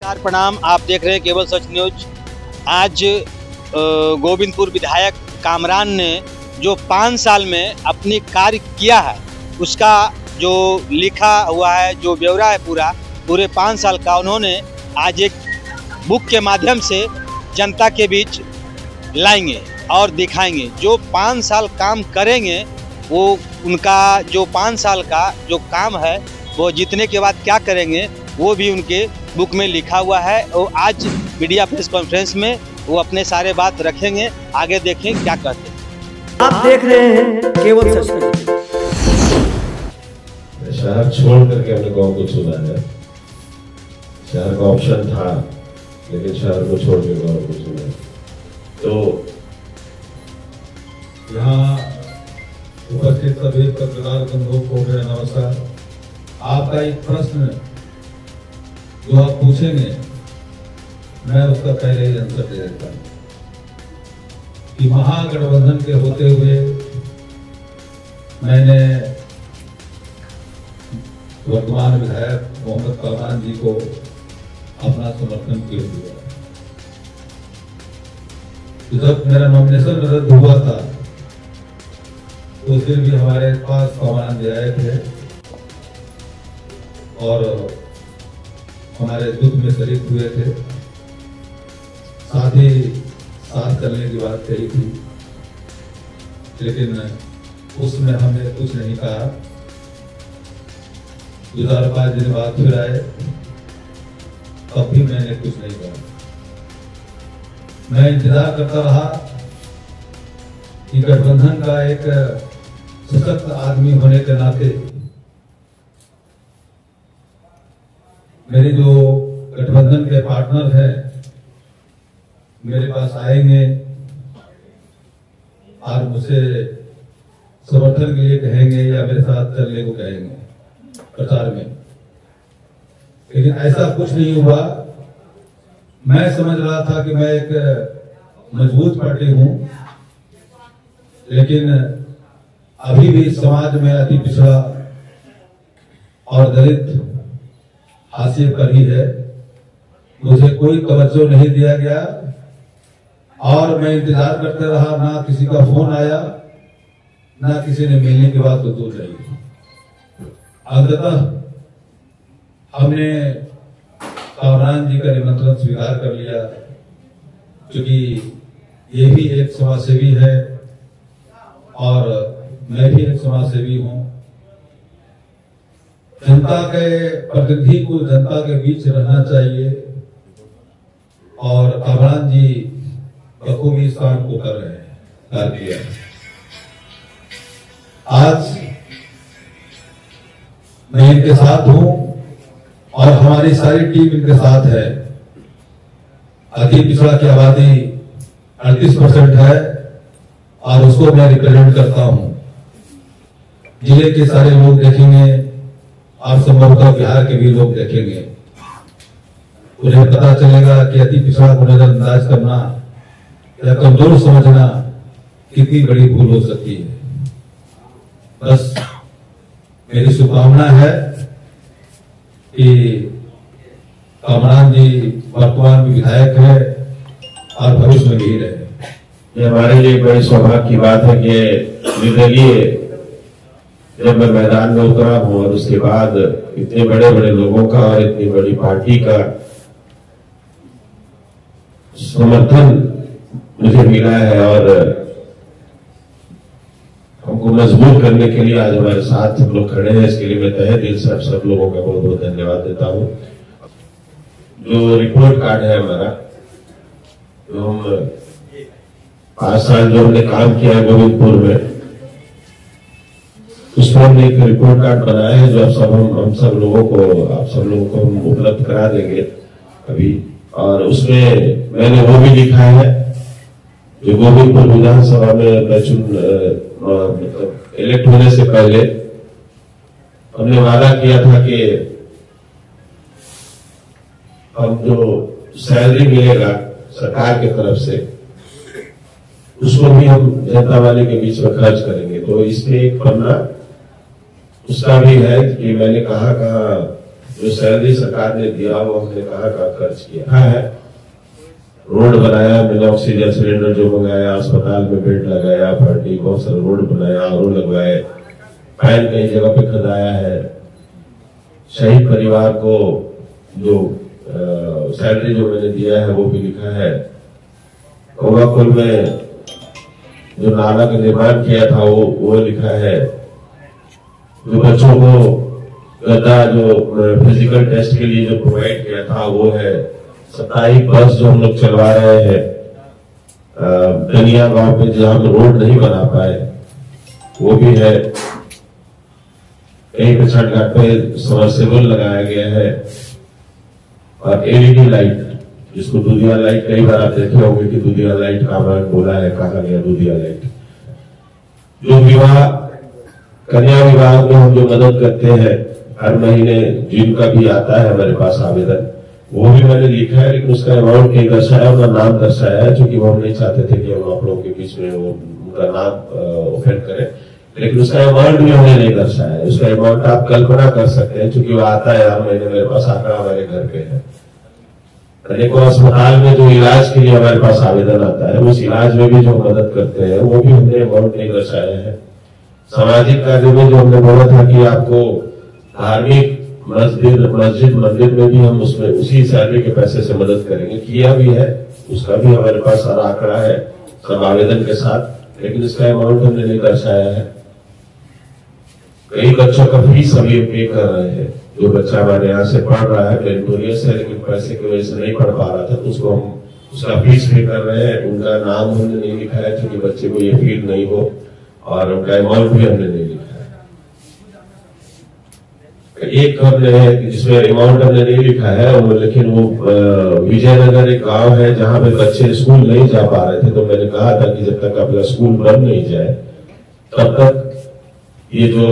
नमस्कार प्रणाम, आप देख रहे हैं केवल सच न्यूज। आज गोविंदपुर विधायक कामरान ने जो 5 साल में अपनी कार्य किया है उसका जो लिखा हुआ है, जो ब्यौरा है पूरे 5 साल का, उन्होंने आज एक बुक के माध्यम से जनता के बीच लाएंगे और दिखाएंगे। जो 5 साल काम करेंगे वो उनका जो 5 साल का जो काम है वो जीतने के बाद क्या करेंगे वो भी उनके बुक में लिखा हुआ है। और आज मीडिया प्रेस कॉन्फ्रेंस में वो अपने सारे बात रखेंगे। आगे देखें क्या कहते हैं। आप देख रहे हैं केवल सच न्यूज। शहर छोड़ करके अपने गांव को चुना है। शहर का ऑप्शन था लेकिन शहर को छोड़ के गांव को चुना। तो यहाँ उपस्थित सभी पत्रकार बंधुओं को मेरा नमस्कार। आपका एक प्रश्न जो आप पूछेंगे मैं उसका पहले ही आंसर दे देता हूँ कि महागठबंधन के होते हुए मैंने वर्तमान विधायक मोहम्मद कामरान जी को अपना समर्थन क्यों दिया। जब मेरा नॉमिनेशन रद्द हुआ था उस दिन भी हमारे पास कामरान जी आए थे और हमारे दुख में शरीक हुए थे, साथ ही साथ करने की बात कही थी, लेकिन उसमें हमने कुछ नहीं कहा। 2005 दिन बाद फिर आए, तब भी मैंने कुछ नहीं कहा। मैं इंतजार करता रहा कि गठबंधन का एक सशक्त आदमी होने के नाते मेरे जो गठबंधन के पार्टनर हैं मेरे पास आएंगे और मुझसे समर्थन के लिए कहेंगे या मेरे साथ चलने को कहेंगे प्रचार में, लेकिन ऐसा कुछ नहीं हुआ। मैं समझ रहा था कि मैं एक मजबूत पार्टी हूं, लेकिन अभी भी समाज में अति पिछड़ा और दलित हाशिए पर ही है। मुझे कोई तवज्जो नहीं दिया गया और मैं इंतजार करते रहा। ना किसी का फोन आया, ना किसी ने मिलने की बात तो दूर रही। अंततः हमने कामरान जी का निमंत्रण स्वीकार कर लिया, क्योंकि ये भी एक समाजसेवी है और मैं भी एक समाजसेवी हूं। जनता के प्रतिनिधि को जनता के बीच रहना चाहिए और कामरान जी बखूबी इस काम को कर रहे हैं, कर दिया। आज मैं इनके साथ हूं और हमारी सारी टीम इनके साथ है। अति पिछड़ा की आबादी 38% है और उसको मैं रिप्रेजेंट करता हूं। जिले के सारे लोग देखेंगे, आप संभवतः बिहार के भी लोग देखेंगे, उन्हें पता चलेगा कि अति पिछड़ा को नजरअंदाज करना या कमजोर समझना कितनी बड़ी भूल हो सकती है। बस मेरी शुभकामना है कि कामरान जी वर्तमान में विधायक है और भविष्य में भी रहे। ये हमारे लिए बड़ी सौभाग्य की बात है कि निर्दलीय जब मैं मैदान में उतरा हूं और उसके बाद इतने बड़े बड़े लोगों का और इतनी बड़ी पार्टी का समर्थन मुझे मिला है और हमको मजबूत करने के लिए आज हमारे साथ हम लोग खड़े हैं। इसके लिए मैं तहे दिल से सब लोगों का बहुत बहुत धन्यवाद देता हूं। जो रिपोर्ट कार्ड है हमारा, जो हम 5 साल जो हमने काम किया है गोविंदपुर में, उसमें हमने एक रिपोर्ट कार्ड बनाया है जो हम सब लोगों को हम उपलब्ध करा देंगे अभी। और उसमें मैंने वो भी लिखा है जो गोविंदपुर विधानसभा में मतलब इलेक्ट होने से पहले हमने वादा किया था कि हम जो सैलरी मिलेगा सरकार की तरफ से उसको भी हम जनता वाले के बीच में खर्च करेंगे। तो इसमें एक पन्ना उसका भी है कि मैंने कहा जो सैलरी सरकार ने दिया वो हमने कहाँ खर्च किया है। रोड बनाया, मैंने ऑक्सीजन सिलेंडर जो मंगाया, अस्पताल में बेड लगाया, पार्टी बहुत सारे रोड बनाया, आरओ लगवाए, पैन कई जगह पे खुदाया है। शहीद परिवार को जो सैलरी जो मैंने दिया है वो भी लिखा है। कोवाकुल में जो नाला का निर्माण किया था वो लिखा है। जो बच्चों को गड्ढा जो फिजिकल टेस्ट के लिए जो प्रोवाइड किया था वो है। 27 बस जो हम लोग चलवा रहे हैं दनिया गांव पे जहां हम रोड नहीं बना पाए वो भी है। कहीं पे छठ घाट पे सबमर्सिबल लगाया गया है और एलईडी लाइट, जिसको दूधिया लाइट, कई बार आप देखे होंगे कि दूधिया लाइट का बोला है, कहा गया दूधिया लाइट। जो विवाह कन्या विवाह में हम जो मदद करते हैं हर महीने, जिनका भी आता है हमारे पास आवेदन, वो भी मैंने लिखा है, लेकिन उसका अमाउंट नहीं दर्शाया, उनका नाम दर्शाया है, क्योंकि वो हम नहीं चाहते थे कि हम आप लोगों के बीच में वो उनका नाम ऑफेंड करें। लेकिन उसका अमाउंट भी हमने नहीं दर्शाया है। उसका अमाउंट आप कल्पना कर सकते हैं, क्योंकि वो आता है हर महीने, मेरे पास आंकड़ा हमारे घर पे है। अनेकों अस्पताल में जो इलाज के लिए हमारे पास आवेदन आता है, उस इलाज में भी जो मदद करते हैं वो भी हमने अमाउंट नहीं दर्शाया है। सामाजिक कार्य में जो हमने बोला था कि आपको धार्मिक मस्जिद मंदिर में भी हम उसमें उसी सैलरी के पैसे से मदद करेंगे, किया भी है, उसका भी हमारे पास सारा आंकड़ा है सब आवेदन के साथ, लेकिन इसका अमाउंट हमने नहीं दर्शाया है। कई बच्चों का फीस अभी पे कर रहे हैं। जो बच्चा हमारे यहाँ से पढ़ रहा है मेरिटोरियस है, लेकिन पैसे की वजह से नहीं पढ़ पा रहा था, तो उसको हम उसका फीस पे कर रहे हैं। उनका नाम हमने नहीं लिखा है क्योंकि बच्चे को ये फील नहीं हो, और उनका अमाउंट भी हमने नहीं लिखा है। एक हमने है कि जिसमें अमाउंट हमने नहीं लिखा है, लेकिन वो विजयनगर एक गांव है जहां पे बच्चे स्कूल नहीं जा पा रहे थे, तो मैंने कहा था कि जब तक आपका स्कूल बंद नहीं जाए तब तक ये जो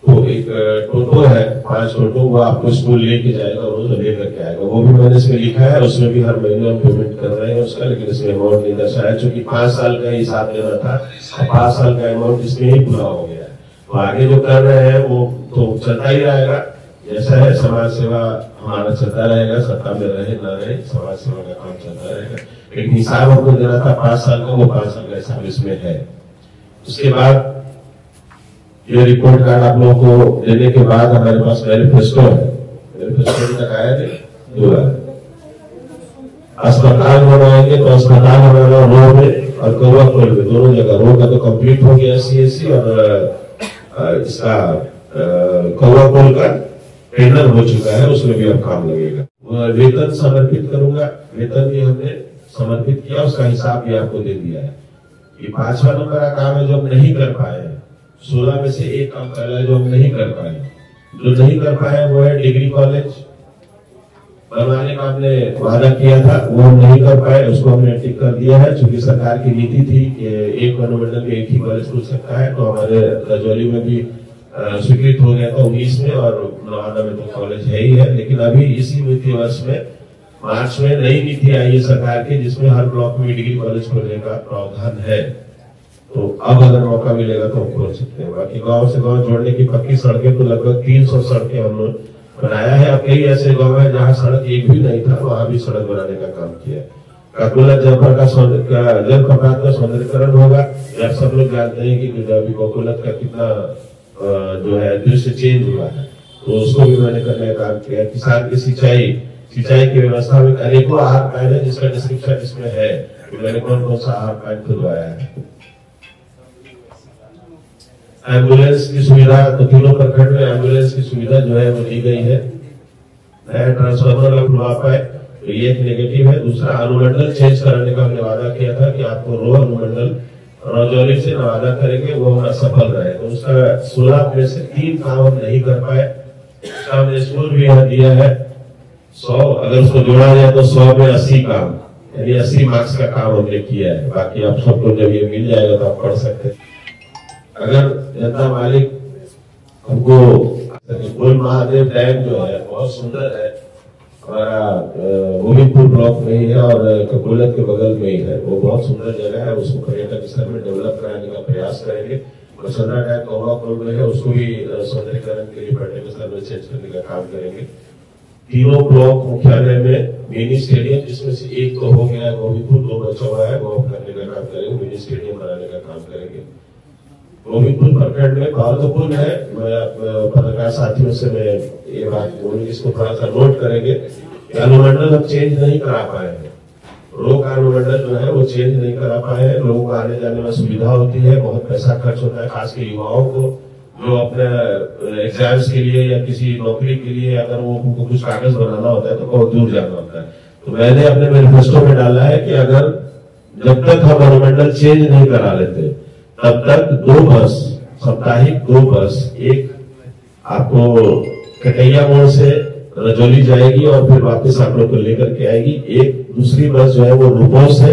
तो एक टोटो है, 5 टोटो, वो आपको स्कूल लेके जाएगा, रोज लेकर के आएगा। वो भी मैंने इसमें लिखा है, उसमें भी हर महीने हम पेमेंट कर रहे हैं उसका, लेकिन इसमें अमाउंट नहीं दर्शाया, क्योंकि 5 साल का हिसाब लेना था और 5 साल का अमाउंट इसमें ही पूरा हो गया है। तो आगे जो कर रहे हैं वो तो चलता ही रहेगा, जैसा है समाज सेवा हमारा चलता रहेगा, सत्ता में रहे ना रहे समाज सेवा का काम चलता रहेगा। लेकिन हिसाब हमको देना था 5 साल का, वो 5 साल का हिसाब इसमें है। उसके बाद ये रिपोर्ट कार्ड आप लोगों को देने के बाद हमारे पास मैनिफेस्टो है। मैनिफेस्टो तक आया नहीं, अस्पताल बनवाएंगे तो अस्पताल हमारा रो में और कोवाकुल में, दोनों जगह। रो का तो कंप्लीट हो गया CSC, और इसका कोवाकुल का टेंडर हो चुका है, उसमें भी अब काम लगेगा। वेतन समर्पित करूंगा, वेतन भी हमने समर्पित किया, उसका हिसाब भी आपको दे दिया है। ये 5वां नंबर का काम है जो हम नहीं कर पाए हैं। 16 में से एक काम पहला है जो हम नहीं कर पाए। जो नहीं कर पाए वो है डिग्री कॉलेज बनवाने का हमने वादा किया था, वो हम नहीं कर पाए, उसको हमने टिक कर दिया है। चूंकि सरकार की नीति थी कि एक अनुमंडल में एक ही कॉलेज खुल सकता है, तो हमारे रजौली में भी स्वीकृत हो गया था 19 में, और नवादा में तो कॉलेज है ही है। लेकिन अभी इसी वित्तीय वर्ष में मार्च में नई नीति आई है सरकार की, जिसमें हर ब्लॉक में डिग्री कॉलेज खोलने का प्रावधान है। तो अब अगर मौका मिलेगा तो हम खोल सकते हैं। बाकी गांव से गांव जोड़ने की पक्की सड़कें तो लगभग 300 सड़कें हमने बनाया है। अब कई ऐसे गांव है जहां सड़क एक भी नहीं था, वहां भी सड़क बनाने का काम किया है। काकुलत जलप्रपात का सौंदर्यीकरण होगा। आप सब लोग जानते हैं कि अभी काकुलत का कितना जो है दृश्य चेंज हुआ है, तो उसको भी मैंने करने का काम किया। किसान की सिंचाई की व्यवस्था में अनेकों आहार पैन है, जिसका डिस्क्रिप्शन इसमें है कि मैंने कौन कौन सा आहार पैन खुलवाया है। एम्बुलेंस की सुविधा, तो तीनों प्रखंड में एम्बुलेंस की सुविधा जो है वो दी गई है। नया ट्रांसफार्मर लगवा पाए तो ये एक नेगेटिव है। दूसरा, अनुमंडल चेंज कराने का हमने वादा किया था कि आपको रो अनुमंडल रजौली से नवादा करेंगे, वो हमारा सफल रहे। तो उसका 16 में से 3 काम हम नहीं कर पाए। उसका हमने स्कूल भी यहाँ दिया है 100, अगर उसको जोड़ा जाए तो 100 में 80 काम, यानी 80 मार्क्स का काम हमने किया है। बाकी आप सबको जब ये मिल जाएगा तो आप पढ़ सकते हैं। अगर जनता मालिक हमको गोल महादेव डैम जो है बहुत सुंदर है, हमारा गोविंदपुर ब्लॉक में ही है और ककुलत के बगल में ही है। वो बहुत सुंदर जगह है, उसको पर्यटक स्थल में डेवलप कराने का प्रयास करेंगे। वसुंधरा टाइप कौवा खोल रहे हैं, उसको भी सौंदर्यीकरण के लिए वर्टिकल सर्वे चेंज करने का काम करेंगे। तीनों ब्लॉक मुख्यालय में मिनी स्टेडियम, जिसमें से एक तो हो गया है गोविंदपुर, 2 बचा हुआ है, वो करने का काम करेंगे, मिनी स्टेडियम बनाने का काम करेंगे। गोविंदपुर प्रखंड में बालकपुर है, मैं पत्रकार साथियों से मैं ये बात बोलूंगी, इसको थोड़ा सा नोट करेंगे। अनुमंडल हम चेंज नहीं करा पाए हैं, रोग अनुमंडल जो है वो चेंज नहीं करा पाए हैं। लोगों को आने जाने में सुविधा होती है, बहुत पैसा खर्च होता है, खासकर युवाओं को जो अपने एग्जाम्स के लिए या किसी नौकरी के लिए अगर वो उनको कुछ कागज बनाना होता है तो बहुत दूर जाना होता है। तो मैंने अपने मैनिफेस्टो में डाला है कि अगर जब तक हम अनुमंडल चेंज नहीं करा लेते तब तक 2 बस, साप्ताहिक 2 बस, एक आपको कटैया मोड़ से रजौली जाएगी और फिर वापस आप लोग को लेकर के आएगी। एक दूसरी बस जो है वो रूपों से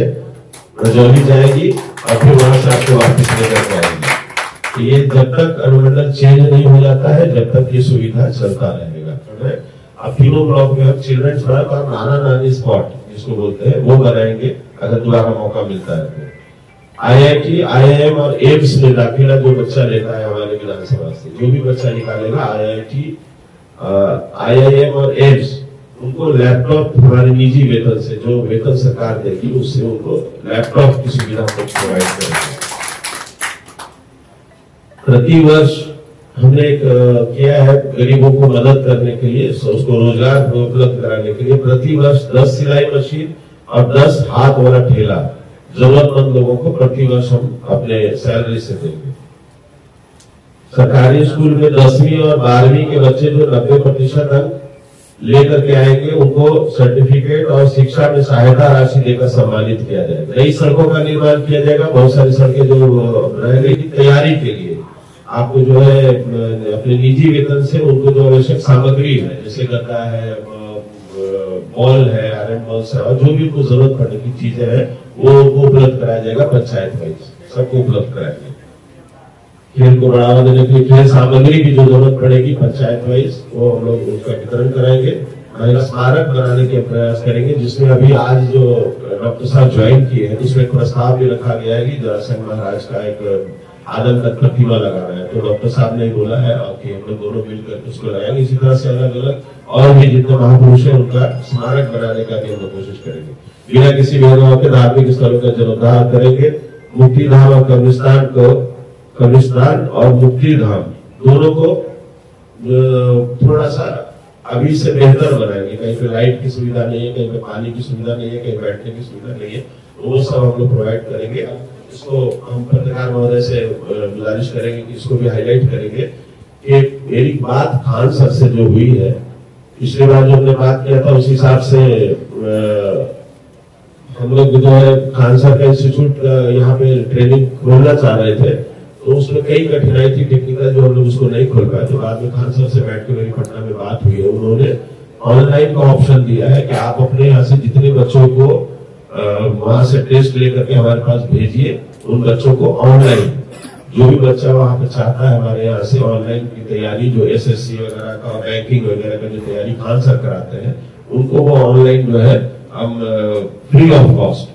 रजौली जाएगी और फिर वहां से आपको वापस लेकर के आएगी। ये जब तक अनुमंडल चेंज नहीं हो जाता है, जब तक ये सुविधा चलता रहेगा। अब तीनों ब्लॉक में अब चिल्ड्रंस पार्क और नाना नानी स्पॉट जिसको बोलते हैं वो बनाएंगे अगर दोबारा मौका मिलता है तो। IIT, IIM और एम्स में दाखिला जो बच्चा लेता है हमारे विधानसभा से, जो भी बच्चा निकालेगा IIT, IIM और एम्स, उनको लैपटॉप हमारे निजी वेतन से, जो वेतन सरकार देगी उससे उनको लैपटॉप की सुविधा प्रोवाइड करेंगे। प्रति वर्ष हमने एक किया है गरीबों को मदद करने के लिए, उसको रोजगार उपलब्ध कराने के लिए प्रति वर्ष 10 सिलाई मशीन और 10 हाथ वाला ठेला जरूरतमंद लोगों को प्रति वर्ष हम अपने सैलरी से देंगे। सरकारी स्कूल में 10वीं और 12वीं के बच्चे जो 90% अंक लेकर के आएंगे उनको सर्टिफिकेट और शिक्षा में सहायता राशि देकर सम्मानित किया जाएगा। नई सड़कों का निर्माण किया जाएगा, बहुत सारी सड़कें जो रह गई तैयारी के लिए आपको जो है अपने निजी वेतन से उनको जो आवश्यक सामग्री है, जैसे गद्दा है, बॉल है, आयरन बॉल्स है और जो भी उनको जरूरत पड़ने की चीजें हैं वो उनको उपलब्ध कराया जाएगा। पंचायत वाइज सबको उपलब्ध कराएंगे। खेल को बढ़ावा देने के लिए खेल सामग्री की जो जरूरत पड़ेगी पंचायत वाइज वो हम लोग उसका वितरण कराएंगे। महिला स्मारक बनाने के प्रयास करेंगे, जिसमें अभी आज जो डॉक्टर साहब ज्वाइन किए हैं उसमें एक प्रस्ताव भी रखा गया है कि जरासंध महाराज का एक आदम तक प्रतिमा लगाना है, तो डॉक्टर साहब ने बोला है और कि हम लोग दोनों मिलकर उसको लगाएंगे। इसी तरह से अलग अलग और भी जितने महापुरुष हैं उनका स्मारक बनाने का भी हम लोग कोशिश करेंगे। बिना किसी भेदभाव के धार्मिक स्थलों का जीर्णोद्धार करेंगे। मुक्ति धाम और कब्रिस्तान और मुक्ति धाम दोनों को थोड़ा सा अभी से बेहतर बनाएंगे। कहीं पे लाइट की सुविधा नहीं है, कहीं पे पानी की सुविधा नहीं है, कहीं बैठने की सुविधा नहीं है, वो सब हम लोग प्रोवाइड करेंगे। इसको हम पत्रकार महोदय से गुजारिश करेंगे कि इसको भी हाईलाइट करेंगे कि मेरी बात खान सर से जो हुई है, पिछली बार जो हमने बात किया था उस हिसाब से हम लोग जो है खान सर का इंस्टीट्यूट यहाँ पे ट्रेनिंग खोलना चाह रहे थे, तो उसमें कई कठिनाई थी टेक्निकल, जो हम लोग उसको नहीं खोल पाए। तो बाद में खान सर से बैठ के मेरी पटना में बात हुई है, उन्होंने ऑनलाइन का ऑप्शन दिया है कि आप अपने यहाँ से जितने बच्चों को वहां से टेस्ट लेकर के हमारे पास भेजिए, उन बच्चों को ऑनलाइन, जो भी बच्चा वहां पे चाहता है हमारे यहाँ से ऑनलाइन की तैयारी, जो SSC वगैरह का बैंकिंग वगैरह का जो तैयारी खान सर कराते हैं, उनको वो ऑनलाइन जो है हम फ्री ऑफ कॉस्ट,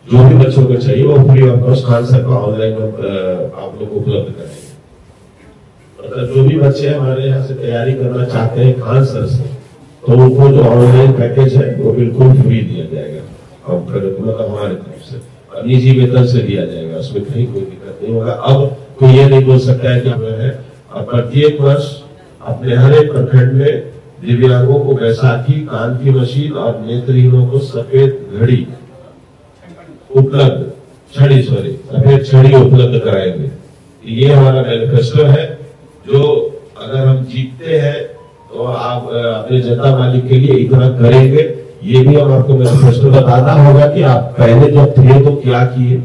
जो भी बच्चों को चाहिए वो free of cost Khan sir का ऑनलाइन आप लोग को उपलब्ध करेंगे। मतलब जो भी बच्चे हमारे यहाँ से तैयारी करना चाहते हैं खान सर से, तो उनको जो ऑनलाइन पैकेज है वो बिल्कुल फ्री दिया जाएगा, मतलब हमारे तरफ से निजी वेतन से दिया जाएगा, उसमें कहीं कोई दिक्कत नहीं होगा। अब कोई ये नहीं बोल सकता है कि है प्रत्येक वर्ष अपने हर एक प्रखंड में दिव्यांगों को बैसाखी, कान की मशीन और नेत्रहीनों को सफेद घड़ी उपलब्ध, सफेद छड़ी उपलब्ध कराएंगे। ये हमारा मैनिफेस्टो है, जो अगर हम जीतते हैं तो आप अपने जनता मालिक के लिए इतना करेंगे। ये भी हम आपको मैनिफेस्टो बताना होगा कि आप पहले जब थे तो क्या किए,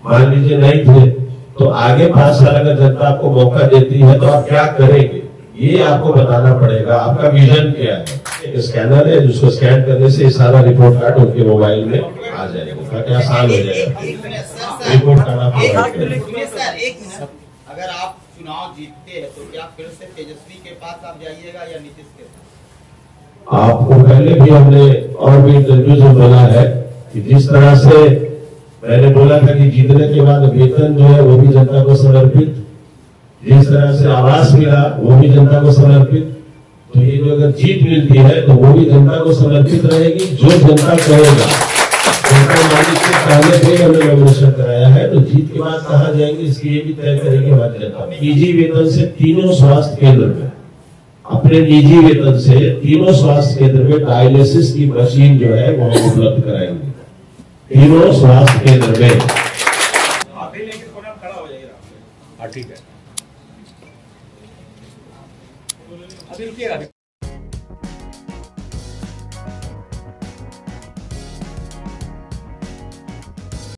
मान लीजिए नहीं थे तो आगे 5 साल अगर जनता आपको मौका देती है तो आप क्या करेंगे, ये आपको बताना पड़ेगा। आपका विजन क्या है। एक स्कैनर है जिसको स्कैन करने से सारा रिपोर्ट कार्ड उनके मोबाइल में आ जाएगा, ताकि आसान हो जाएगा रिपोर्ट कार्ड आप प्रोवाइड करें। अगर आप चुनाव जीतते हैं तो क्या फिर से तेजस्वी के पास आप जाइएगा या नीतीश के पास? आपको पहले भी हमने और भी इंटरव्यूज में बोला है कि जिस तरह से मैंने बोला था कि जीतने के बाद वेतन जो है वो भी जनता को समर्पित, जिस तरह से आवास मिला वो भी जनता को समर्पित, तो ये जो अगर जीत मिलती है तो वो भी जनता को समर्पित रहेगी। जो जनता कहेगा, जनता मालिक के कहने पे हमने नॉमिनेशन कराया है, तो जीत के बाद कहाँ जाएंगे इसकी ये भी तय करेगी हमारी जनता। निजी वेतन से तीनों स्वास्थ्य केंद्र में, अपने निजी वेतन से तीनों स्वास्थ्य केंद्र में डायलिसिस की मशीन जो है वो हम उपलब्ध कराएंगे, तीनों स्वास्थ्य केंद्र में। ठीक है, अभी रुकिएगा।